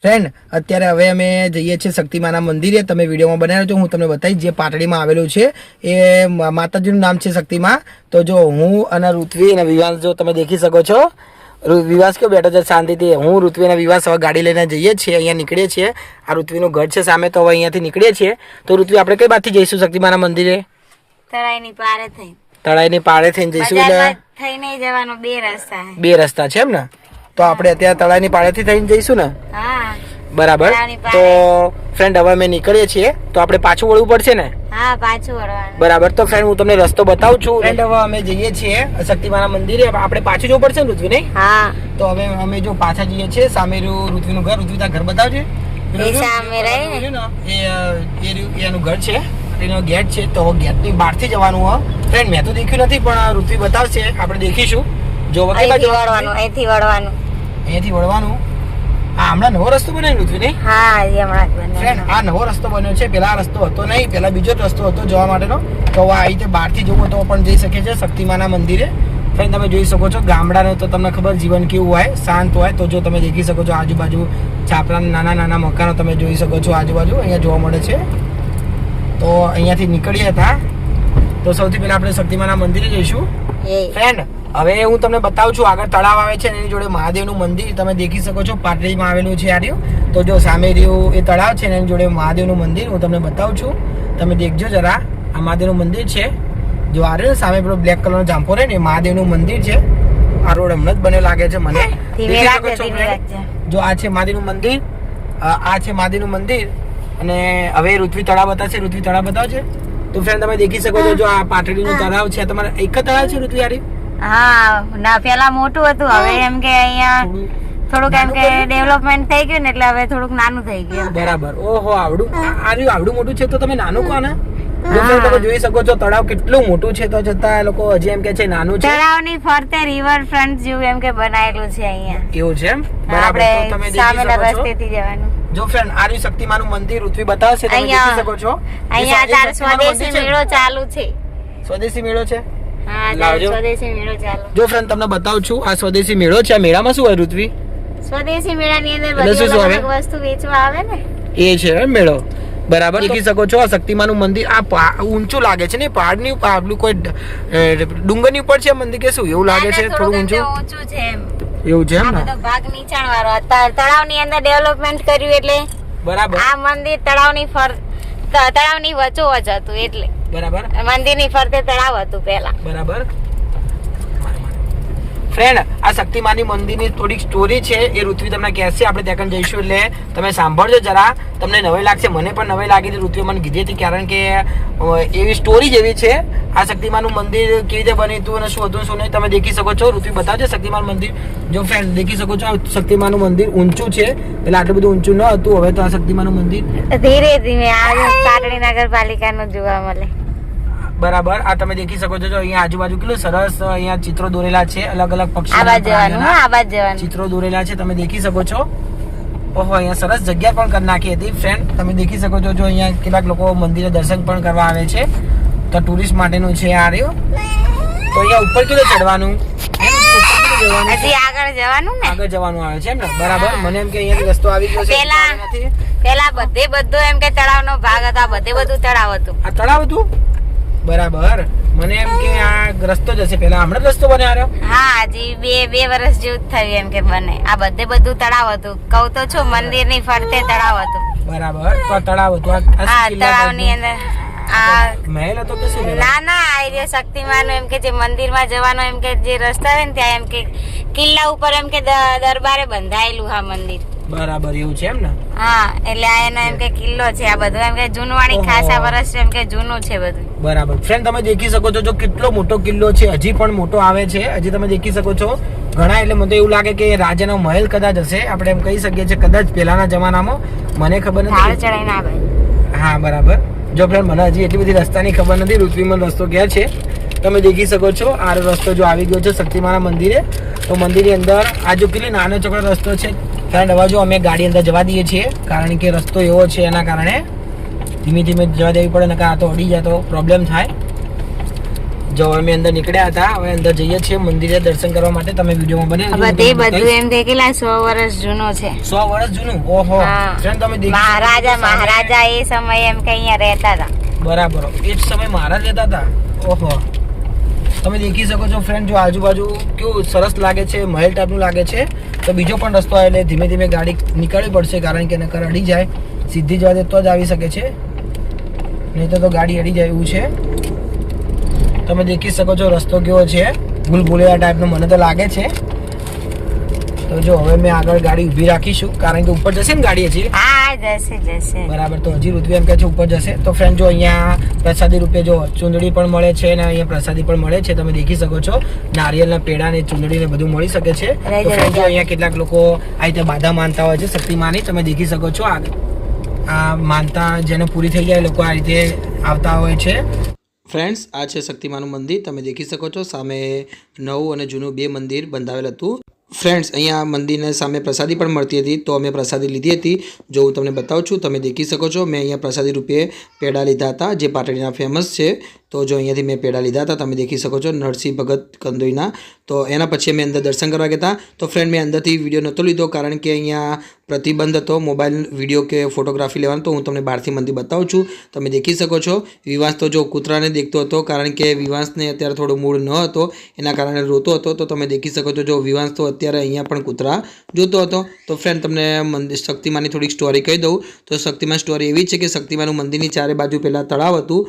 Friend અત્યારે હવે અમે જઈએ છીએ શક્તિમાના મંદિરે. તમે વિડીયોમાં બનાવ્યો છો, હું તમને બતાવીશ. જે પાટડીમાં આવેલું છે એ માતાજીનું નામ છે શક્તિમાં. તો જો હું અને ઋત્વી અને વિવાસ જો તમે દેખી શકો છો. વિવાસ કેવો બેઠો છે શાંતિથી. હું ઋત્વી અને વિવાસ હવે ગાડી લઈને જઈએ છીએ, અહીંયા નીકળીએ છીએ. આ ઋત્વીનું ઘર છે સામે, તો હવે અહીંયાથી નીકળીએ છીએ. તો ઋત્વી આપણે કઈ બાજુથી જઈશું શક્તિમાના મંદિરે? તળાઈની પારે થઈ. તળાઈની પાળે થઈને જઈશું. એટલે થઈને જવાનું બે રસ્તા છે. બે રસ્તા છે એમ ને? તો આપણે અત્યારે તળાઈની પાળેથી થઈને જઈશું ને? હા બરાબર. તો ફ્રેન્ડ હવે અમે નીકળીએ છીએ, તો આપણે પાછું વળવું પડશે ને? હા પાછું વળવાનું. બરાબર. તો ફ્રેન્ડ હું તમને રસ્તો બતાવું છું. ફ્રેન્ડ હવે અમે જઈએ છીએ શક્તિમાના મંદિરે. આપણે પાછું જવું પડશે ને ઋત્વી, નહીં? હા તો હવે અમે જો પાછા જઈએ છીએ. સામે ઋત્વીનું ઘર. ઋત્વી તાર ઘર બતાવજે. એ સામે રહે ને એનું ઘર છે, એનો ગેટ છે. તો ગેટની બહારથી જવાનું હોય. ફ્રેન્ડ મેં તો દેખ્યું નથી, પણ ઋત્વી બતાવશે, આપણે દેખીશું. જો અહીંથી વળવાનું, અહીંથી વળવાનું, અહીંયાથી વળવાનું. આ હમણાં નવો રસ્તો બનાવ્યો ઋત્વી, નહીં? હા એ હમણાં જ બન્યો. ફ્રેન્ડ આ નવો રસ્તો બન્યો છે. પેલા આ રસ્તો હતો નહીં, પેલા બીજો જ રસ્તો હતો જવા માટેનો. તો આ રીતે બહારથી જવું તો પણ જઈ શકે છે શક્તિમાના મંદિરે. ફ્રેન્ડ તમે જોઈ શકો છો ગામડાનું તો તમને ખબર જીવન કેવું હોય, શાંત હોય. તો જો તમે દેખી શકો છો આજુબાજુ છાપરા નાના નાના મકાનો તમે જોઈ શકો છો આજુબાજુ અહીંયા જોવા મળે છે. તો અહીંયાથી નીકળીએ હતા. તો સૌથી પહેલા આપણે શક્તિમાના મંદિરે જઈશું. ફ્રેન્ડ હવે હું તમને બતાવું છું. આગળ તળાવ આવે છે, એની જોડે મહાદેવનું મંદિર તમે દેખી શકો છો. પાટડીમાં આવેલું છે આ રહ્યું. તો જો સામે રહ્યું એ તળાવ છે, એની જોડે મહાદેવનું મંદિર હું તમને બતાવું છું. તમે દેખજો જરા. આ મહાદેવનું મંદિર છે. જો આ રહ્યું સામે પેલો બ્લેક કલરનો જાંપો રહે ને, મહાદેવનું મંદિર છે. આ રોડ હમણાં જ બન્યો લાગે છે મને. જો આ છે મહાદેવનું મંદિર, આ છે મહાદેવનું મંદિર. અને હવે ઋત્વી તળાવ બતાવશે. ઋત્વી તળાવ બતાવશે. તો ફ્રેન્ડ તમે દેખી શકો છો, જો આ પાટડીનું તળાવ છે. તમારે એક જ તળાવ છે ઋત્વી? આરી હા ના પેલા મોટું હતું, હવે એમ કે અહીંયા થોડુંક એમ કે ડેવલપમેન્ટ થઈ ગયું ને એટલે હવે થોડુંક નાનું થઈ ગયું. બરાબર. ઓહો આવડું આવડું મોટું છે તો તમે નાનું કહો ને. તમે જોઈ શકો છો તળાવ કેટલું મોટું છે, તો છતાં લોકો હજી એમ કે છે નાનું છે. તળાવની ફરતે રિવર ફ્રન્ટ જેવું એમ કે બનાવેલું છે અહીંયા. એવું છે એમ? બરાબર. તો તમે સામેના રસ્તેથી જવાનું. જો ફ્રેન્ડ આ રહ્યું શક્તિમાનું મંદિર. ઋત્વી બતાવશે, તમે દેખી શકો છો. અહીંયા તાર સ્વદેશી મેળો ચાલુ છે. સ્વદેશી મેળો છે? હા સ્વદેશી મેળો ચાલુ. જો ફ્રેન્ડ તમને બતાવું છું, આ સ્વદેશી મેળો છે. આ મેળામાં શું હોય ઋત્વી? સ્વદેશી મેળાની અંદર બધી અલગ અલગ વસ્તુ વેચવા આવે ને, એ છે મેળો. બરાબર. દેખી શકો છો આ શક્તિમાનું મંદિર. આ ઊંચું લાગે છે ને, પહાડની ઉપર કોઈ ડુંગરની ઉપર છે મંદિર કે શું એવું લાગે છે? થોડું ઊંચું છે એમ. એવું છે એમ ને? ભાગ નીચાણ વાળો તળાવની અંદર ડેવલપમેન્ટ કર્યું એટલે બરાબર. આ મંદિર તળાવની વચ્ચોવચ હતું એટલે. બરાબર. મંદિરની ફરતે તળાવ હતું પહેલા. બરાબર. ફ્રેન્ડ આ શક્તિમાની મંદિરની થોડીક સ્ટોરી છે, એ ઋત્વી તમને કહેશે. આપણે ત્યાં જઈશું એટલે તમે સાંભળજો જરા. તમને નવાઈ લાગશે, મને પણ નવાઈ લાગી હતી. ઋત્વી મને કીધી હતી, કારણ કે એવી સ્ટોરી જેવી છે. આ શક્તિમાનું મંદિર કેવી રીતે બન્યું હતું અને શું હતું શું નહીં તમે દેખી શકો છો. ઋત્વી બતાવજો શક્તિમાન મંદિર. જો ફ્રેન્ડ દેખી શકો છો આ શક્તિમાનું મંદિર ઊંચું છે. પેલા આટલું બધું ઊંચું ન હતું, હવે તો આ શક્તિમાનું મંદિર ધીરે ધીમે આ પાટડી નગરપાલિકાનું જોવા મળે. બરાબર. આ તમે દેખી શકો છો, અહીંયા આજુબાજુ કેટલું સરસ અહીંયા ચિત્રો દોરેલા છે. અલગ અલગ પક્ષી ચિત્રો દોરેલા છે, તમે દેખી શકો છો. ઓહો અહીંયા સરસ જગ્યા પણ કરી નાખી હતી. ફ્રેન્ડ તમે દેખી શકો છો, જો અહીંયા કેટલાક લોકો મંદિરે દર્શન પણ કરવા આવે છે. તો ટુરિસ્ટ માટેનું છે આ રહ્યું. તો અહીંયા ઉપર કેટલું ચડવાનું? હજી આગળ જવાનું ને, આગળ જવાનું આવે છે એમ ને? બરાબર. મને એમ કે અહીંયાથી રસ્તો આવી ગયો છે. પેલા બધું એમ કે તળાવનો ભાગ હતો, આ બધું તળાવ હતું. આ તળાવ હતું? બરાબર. મને એમ કે આ રસ્તો જ હશે. પેલા હમણાં રસ્તો બને આવ્યો? હા હજી બે વર્ષ જેવું થયું એમ કે બને. આ બધું તળાવ હતું. કહું તો છું મંદિરની ફરતે તળાવ હતું. બરાબર. તો તળાવ હતું. હા તળાવની અંદર આ મહેલ હતો કે શું? ના આ શક્તિમાન એમ કે જે મંદિરમાં જવાનો એમ કે જે રસ્તા છે ને ત્યાં એમ કે કિલ્લા ઉપર એમ કે દરબારે બંધાયેલું હા મંદિર. બરાબર. એવું છે એમ ને? હા એટલે આ એનો એમ કે કિલ્લો છે. આ બધું એમ કે જૂનવાણી ખાસા વર્ષ એમ કે જૂનું છે બધું. બરાબર. ફ્રેન્ડ તમે દેખી શકો છો, જો કેટલો મોટો કિલ્લો છે. હજી પણ મોટો આવે છે. હજી તમે દેખી શકો છો ઘણા. એટલે મને એવું લાગે કે રાજાનો મહેલ કદાચ હશે. આપણે એમ કહી શકીએ છીએ કદાચ પહેલાના જમાનામાં. મને ખબર નથી. હા બરાબર. જો ફ્રેન્ડ મને હજી એટલી બધી રસ્તાની ખબર નથી. ઋત્વીમાં રસ્તો ક્યાં છે તમે દેખી શકો છો. આ રસ્તો જો આવી ગયો છે શક્તિમાના મંદિરે. તો મંદિરની અંદર આ જો કેટલી નાનો ચોકડો રસ્તો છે. ફ્રેન્ડ હવે જો અમે ગાડી અંદર જવા દઈએ છીએ, કારણ કે રસ્તો એવો છે એના કારણે ધીમે ધીમે જવા દેવી પડે, નકર આ તો અડી જાય તો પ્રોબ્લેમ થાય. જો અમે અંદર નીકળ્યા હતા, હવે અંદર જઈએ છીએ મંદિરે દર્શન કરવા માટે. તમે વિડીયોમાં બને બધું એમ કે કેટલા 100 વર્ષ જૂનો છે. 100 વર્ષ જૂનું. ઓહો ફ્રેન્ડ તમે મહારાજા એ સમયે એમ કે અહીંયા રહેતા હતા. બરાબર, એ જ સમય મહારાજ રહેતા હતા. ઓહો તમે દેખી શકો છો ફ્રેન્ડ, જો આજુબાજુ કેવું સરસ લાગે છે, મહેલ ટાઈપનું લાગે છે. તો બીજો પણ રસ્તો આવે એટલે ધીમે ધીમે ગાડી નીકળવી પડશે, કારણ કે નકર અડી જાય. સીધી જવા દે તો જ આવી શકે છે, નહીં તો ગાડી અડી જાય એવું છે. તમે દેખી શકો છો રસ્તો કેવો છે, ભૂલભુલૈયા ટાઈપનો મને તો લાગે છે. તો જો હવે મેં આગળ ગાડી ઊભી રાખીશું, કારણ કે ઉપર જશે ને ગાડી હજી. હા જશે. બરાબર, તો હજી ઋત્વી એમ કહે છે ઉપર જશે. તો ફ્રેન્ડ જો અહીંયા પ્રસાદી રૂપે જો ચૂંદડી પણ મળે છે અને અહીંયા પ્રસાદી પણ મળે છે. તમે દેખી શકો છો નારિયેળના પેડા ને ચૂંદડી ને બધું મળી શકે છે. તો ફ્રેન્ડ જો અહીંયા કેટલાક લોકો આ રીતે બાધા માનતા હોય છે શક્તિમાની. તમે દેખી શકો છો આ માનતા જેને પૂરી થઈ જાય લોકો આ રીતે આવતા હોય છે. ફ્રેન્ડ્સ, આ છે શક્તિમાનું મંદિર. તમે દેખી શકો છો સામે નવું અને જૂનું બે મંદિર બંધાવેલ હતું. ફ્રેન્ડ્સ, અહીંયા મંદિરની સામે પ્રસાદી પણ મળતી હતી, તો અમે પ્રસાદી લીધી હતી. જો હું તમને બતાવું છું, તમે દેખી શકો છો મેં અહીંયા પ્રસાદી રૂપે પેડા લીધા હતા, જે પાટડીના ફેમસ છે. તો જો અહીંયાથી મેં પેડા લીધા હતા, તમે દેખી શકો છો નરસિંહ ભગત કંદોઈના. તો એના પછી અમે અંદર દર્શન કરવા ગયા હતા. તો ફ્રેન્ડ, મેં અંદરથી વિડીયો નહોતો લીધો, કારણ કે અહીંયા પ્રતિબંધ હતો મોબાઈલ વિડીયો કે ફોટોગ્રાફી લેવાનો. તો હું તમને બહારથી મંદિર બતાવું છું. તમે દેખી શકો છો વિવાસ તો જો કૂતરાને દેખતો હતો, કારણ કે વિવાસને અત્યારે થોડો મૂડ ન હતો, એના કારણે રોતો હતો. તો તમે દેખી શકો છો જો વિવાસ તો અત્યારે અહીંયા પણ કૂતરા જોતો હતો. તો ફ્રેન્ડ, તમને મંદિર શક્તિમાની થોડીક સ્ટોરી કહી દઉં. તો શક્તિમાન સ્ટોરી એવી છે કે શક્તિમાનું મંદિરની ચારે બાજુ પહેલાં તળાવ હતું.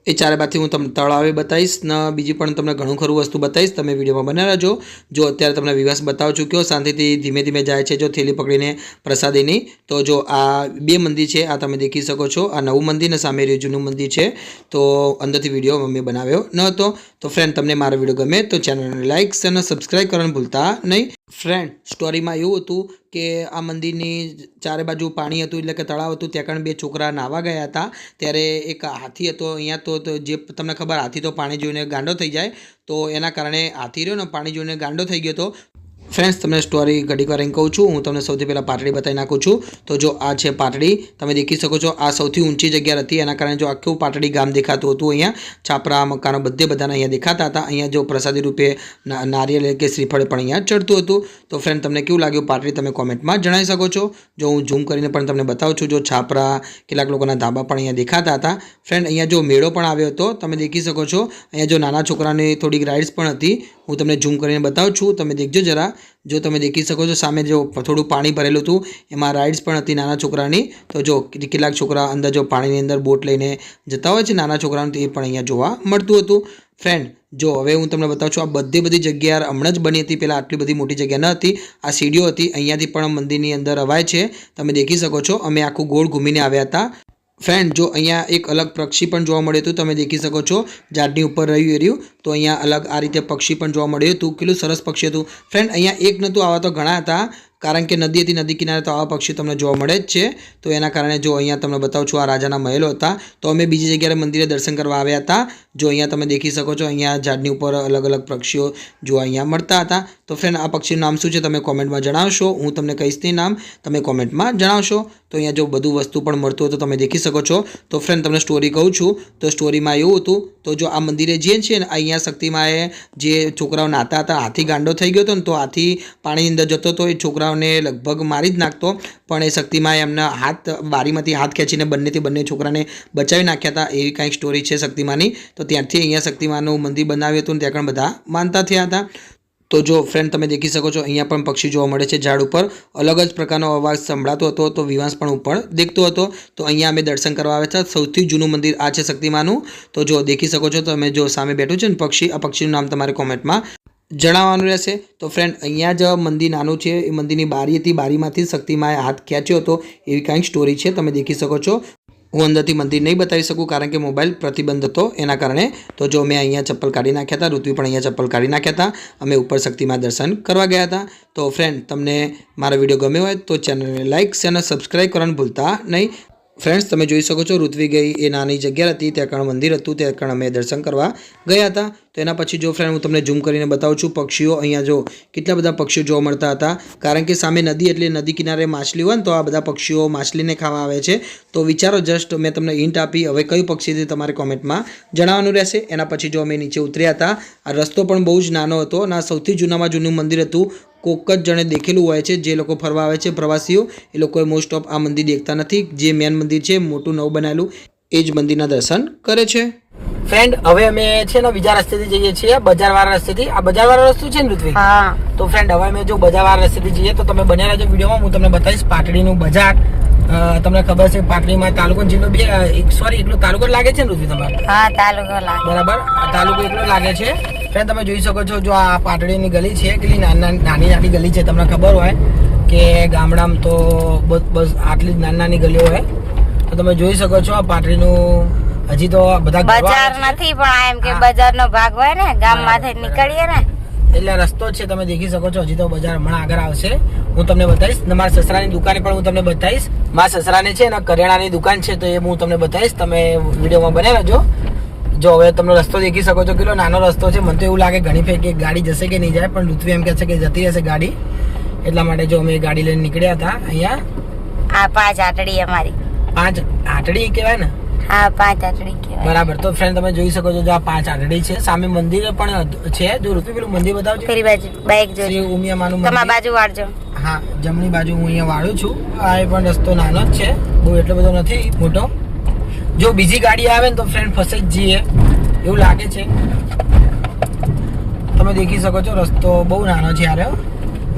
એ ચારે બાજુથી હું તમને તળાવે બતાવીશ ને બીજી પણ તમને ઘણું ખરું વસ્તુ બતાવીશ. તમે વિડીયોમાં બને રહેજો. જો અત્યારે તમને વિવાસ બતાવું છું કેવો શાંતિથી ધીમે ધીમે જાય છે, જો થેલી પકડીને પ્રસાદીની. તો જો આ બે મંદિર છે, આ તમે દેખી શકો છો. આ નવું મંદિર ને સામે જૂનું મંદિર છે. તો અંદરથી વિડીયો મેં બનાવ્યો ન હતો. તો ફ્રેન્ડ, તમને મારો વિડીયો ગમે તો ચેનલને લાઇક અને સબસ્ક્રાઈબ કરવાનું ભૂલતા નહીં. ફ્રેન્ડ, સ્ટોરીમાં એવું હતું કે આ મંદિરની ચારે બાજુ પાણી હતું, એટલે કે તળાવ હતું. ત્યાં કણ બે છોકરા નાહવા ગયા હતા, ત્યારે એક હાથી હતો અહીંયા. તો જે તમને ખબર, હાથી તો પાણી જોઈને ગાંડો થઈ જાય. તો એના કારણે હાથી રહ્યો ને પાણી જોઈને ગાંડો થઈ ગયો હતો. ફ્રેન્ડ્સ, તમને સ્ટોરી ઘડીક વાર કહું છું. હું તમને સૌથી પહેલાં પાટડી બતાવી નાખું છું. તો જો આ છે પાટડી. તમે દેખી શકો છો આ સૌથી ઊંચી જગ્યા હતી, એના કારણે જો આખું પાટડી ગામ દેખાતું હતું. અહીંયા છાપરા મકાનો બધાના અહીંયા દેખાતા હતા. અહીંયા જો પ્રસાદી રૂપે નારિયેળ કે શ્રીફળ પણ અહીંયા ચડતું હતું. તો ફ્રેન્ડ, તમને કેવું લાગ્યું પાટડી તમે કોમેન્ટમાં જણાવી શકો છો. જો હું ઝૂમ કરીને પણ તમને બતાવું છું, જો છાપરા કેટલાક લોકોના ધાબા પણ અહીંયા દેખાતા હતા. ફ્રેન્ડ, અહીંયા જો મેળો પણ આવ્યો હતો, તમે દેખી શકો છો. અહીંયા જો નાના છોકરાની થોડીક રાઇડ્સ પણ હતી. હું તમને ઝૂમ કરીને બતાવું છું, તમે દેખજો જરા. જો તમે દેખી શકો છો સામે જો થોડું પાણી ભરેલું હતું, એમાં રાઇડ્સ પણ હતી નાના છોકરાની. તો જો કેટલાક છોકરા અંદર જો પાણીની અંદર બોટ લઈને જતા હોય છે નાના છોકરાઓને, તો એ પણ અહીંયા જોવા મળતું હતું. ફ્રેન્ડ, જો હવે હું તમને બતાવું છું, આ બધી જગ્યા હમણાં જ બની હતી. પહેલાં આટલી બધી મોટી જગ્યા ન હતી. આ સીડીઓ હતી, અહીંયાથી પણ મંદિરની અંદર અવાય છે. તમે દેખી શકો છો અમે આખું ગોળ ઘૂમીને આવ્યા હતા. ફ્રેન્ડ, જો અહીંયા એક અલગ પક્ષી પણ જોવા મળ્યું હતું. તમે દેખી શકો છો ઝાડની ઉપર રહ્યું. તો અહીંયા અલગ આ રીતે પક્ષી પણ જોવા મળ્યું હતું. કેટલું સરસ પક્ષી હતું. ફ્રેન્ડ, અહીંયા એક નહોતું, આવા તો ઘણા હતા, કારણ કે નદી હતી, નદી કિનારે તો આવા પક્ષી તમને જોવા મળે જ છે. તો એના કારણે જો અહીંયા તમને બતાવું છું, આ રાજાના મહેલો હતા. તો અમે બીજી જગ્યાએ મંદિરે દર્શન કરવા આવ્યા હતા. જો અહીંયા તમે દેખી શકો છો, અહીંયા ઝાડની ઉપર અલગ અલગ પક્ષીઓ જોવા અહીંયા મળતા હતા. તો ફ્રેન્ડ, આ પક્ષીનું નામ શું છે તમે કોમેન્ટમાં જણાવશો. હું તમને કહીશ તે નામ, તમે કોમેન્ટમાં જણાવશો. તો અહીંયા જો બધું વસ્તુ પણ મળતું હતું, તમે દેખી શકો છો. તો ફ્રેન્ડ, તમને સ્ટોરી કહું છું. તો સ્ટોરીમાં એવું હતું, તો જો આ મંદિરે જે છે ને, અહીંયા શક્તિમાએ જે છોકરાઓ નાતા હતા, હાથી ગાંડો થઈ ગયો હતો ને, તો હાથી પાણીની અંદર જતો હતો, એ છોકરાઓને લગભગ મારી જ નાખતો. પણ એ શક્તિમાએ એમના બારીમાંથી હાથ ખેંચીને બંને છોકરાને બચાવી નાખ્યા હતા. એવી કાંઈક સ્ટોરી છે શક્તિમાની. તો ત્યારથી અહીંયા શક્તિમાનું મંદિર બનાવ્યું હતું, ત્યાં પણ બધા માનતા થયા હતા. તો જો ફ્રેન્ડ, તમે દેખી શકો છો અહીંયા પણ પક્ષી જોવા મળે છે ઝાડ ઉપર. અલગ જ પ્રકારનો અવાજ સંભળાતો હતો. તો વિવાસ પણ ઉપર દેખતો હતો. તો અહીંયા અમે દર્શન કરવા આવ્યા હતા. સૌથી જૂનું મંદિર આ છે શક્તિમાનું. તો જો દેખી શકો છો તમે, જો સામે બેઠું છે ને પક્ષી, આ પક્ષીનું નામ તમારે કોમેન્ટમાં જણાવવાનું રહેશે. તો ફ્રેન્ડ, અહીંયા જ મંદિર નાનું છે. એ મંદિરની બારી હતી, બારીમાંથી શક્તિમાએ હાથ ખેંચ્યો હતો, એવી કાંઈક સ્ટોરી છે. તમે દેખી શકો છો. હું અંદરથી મંદિર નહીં બતાવી શકું, કારણ કે મોબાઈલ પ્રતિબંધ હતો એના કારણે. તો જો મેં અહીંયા ચપ્પલ કાઢી નાખ્યા હતા, ઋત્વી પણ અહીંયા ચપ્પલ કાઢી નાખ્યા હતા. અમે ઉપર શક્તિમાં દર્શન કરવા ગયા હતા. તો ફ્રેન્ડ, તમને મારો વિડીયો ગમ્યો હોય તો ચેનલને લાઇક અને સબસ્ક્રાઈબ કરવાનું ભૂલતા નહીં. ફ્રેન્ડ્સ, તમે જોઈ શકો છો ઋત્વી ગઈ એ નાની જગ્યા હતી, ત્યાં કણ મંદિર હતું, ત્યાં કણ અમે દર્શન કરવા ગયા હતા. તો એના પછી જો ફ્રેન્ડ હું તમને ઝૂમ કરીને બતાવું છું પક્ષીઓ. અહીંયા જો કેટલા બધા પક્ષીઓ જોવા મળતા હતા, કારણ કે સામે નદી એટલે નદી કિનારે માછલી હોય ને તો આ બધા પક્ષીઓ માછલીને ખાવા આવે છે. તો વિચારો જસ્ટ મેં તમને હિન્ટ આપી, હવે કયું પક્ષી છે તમારે કોમેન્ટમાં જણાવવાનું રહેશે. એના પછી જો અમે નીચે ઉતર્યા હતા, આ રસ્તો પણ બહુ જ નાનો હતો અને આ સૌથી જૂનામાં જૂનું મંદિર હતું. કોક જ જણે દેખેલું હોય છે, જે લોકો ફરવા આવે છે પ્રવાસીઓ એ લોકોએ મોસ્ટ ઓફ આ મંદિર દેખતા નથી. જે મેન મંદિર છે મોટું નવું બનાવેલું એ જ મંદિરના દર્શન કરે છે. ફ્રેન્ડ હવે અમે છે ને બીજા રસ્તેથી જઈએ છીએ, બજારવાળા રસ્તેથી. આ બજારવાળો રસ્તો છે ને ઋત્વી? હા. તો ફ્રેન્ડ હવે અમે જો બજારવાળા રસ્તેથી જઈએ તો તમે બન્યા રહેજો વિડીયોમાં. હું તમને બતાવીશ પાટડીનું બજાર. તમને ખબર છે પાટડીમાં તાલુકો જિલ્લો એટલો તાલુકો લાગે છે ને ઋત્વી તમારે? હા, તાલુકો લાગે. બરાબર, તાલુકો એટલો લાગે છે. ફ્રેન્ડ તમે જોઈ શકો છો જો આ પાટડીની ગલી છે, કેટલી નાની ગલી છે. તમને ખબર હોય કે ગામડામાં તો બસ આટલી જ નાની ગલીઓ હોય. તો તમે જોઈ શકો છો આ પાટડીનું હજી તો બધા બજાર નથી, પણ આ એમ કે બજારનો ભાગ હોય ને, ગામમાંથી નીકળીએ ને એટલે રસ્તો છે. તમે દેખી શકો છો હજી તો બજાર હમણાં આગળ આવશે. હું તમને બતાવીશ. મારા સસરાની દુકાને પણ હું તમને બતાવીશ. મારા સસરાને છે ને કરિયાણાની દુકાન છે, તો એ હું તમને બતાવીશ. તમે વિડીયોમાં બને રહેજો. જો હવે તમને રસ્તો દેખી શકો છો, કેટલો નાનો રસ્તો છે. મને તો એવું લાગે ઘણી ફેર કે ગાડી જશે કે નહીં જાય, પણ ઋત્વી એમ કહે છે કે જતી રહેશે ગાડી. એટલા માટે જો અમે ગાડી લઈને નીકળ્યા હતા. અહીંયા આ 5 આટડી અમારી. 5 આટડી કહેવાય ને? હા, 5 આટડી કહેવાય. બરાબર. તો ફ્રેન્ડ તમે જોઈ શકો છો જો આ 5 આટડી છે. સામે મંદિર પણ છે. જો ઋત્વી પેલું મંદિર બતાવજો. પેલી બાજુ બાઈક જોઈ. શ્રી ઉમિયામાનું તમારી મંદિર. બાજુ વાળજો. હા, જમણી બાજુ હું અહીંયા વાળું છું. આ પણ રસ્તો નાનો જ છે, બહુ એટલો બધો નથી મોટો. જો બીજી ગાડી આવે ને તો ફ્રેન્ડ ફસે જ જઈએ એવું લાગે છે. તમે દેખી શકો છો રસ્તો બહુ નાનો છે યાર.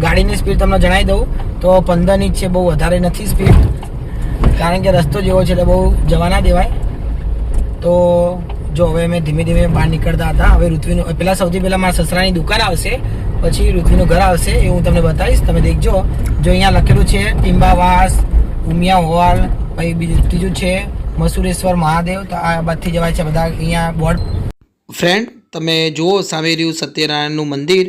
ગાડીની સ્પીડ તમને જણાવી દઉં તો 15 ની જ છે, બહુ વધારે નથી સ્પીડ, કારણ કે રસ્તો જેવો છે એટલે બહુ જવા ના દેવાય. તો જો હવે અમે ધીમે ધીમે બહાર નીકળતા હતા. હવે ઋત્વીનું સૌથી પહેલાં મારા સસરાની દુકાન આવશે, પછી ઋત્વીનું ઘર આવશે, એ હું તમને બતાવીશ. તમે દેખજો જો અહીંયા લખેલું છે ટીંબાવાસ, ઉમિયા હોલ, પછી ત્રીજું છે મસુરેશ્વર મહાદેવ. તો આ બાદથી જવાય છે બધા અહીંયા બોર્ડ. ફ્રેન્ડ, તમે જુઓ સામે રહ્યું સત્યનારાયણનું મંદિર,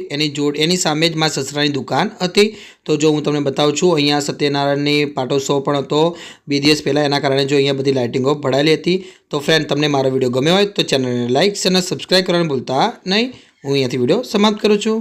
એની સામે જ મારા સસરાની દુકાન હતી. તો જો હું તમને બતાવું છું, અહીંયા સત્યનારાયણની પાટોત્સવ પણ હતો 2 દિવસ પહેલાં. એના કારણે જો અહીંયા બધી લાઇટિંગો ભરાયેલી હતી. તો ફ્રેન્ડ, તમને મારો વિડીયો ગમ્યો હોય તો ચેનલને લાઇક અને સબસ્ક્રાઈબ કરવાનું ભૂલતા નહીં. હું અહીંયાથી વિડીયો સમાપ્ત કરું છું.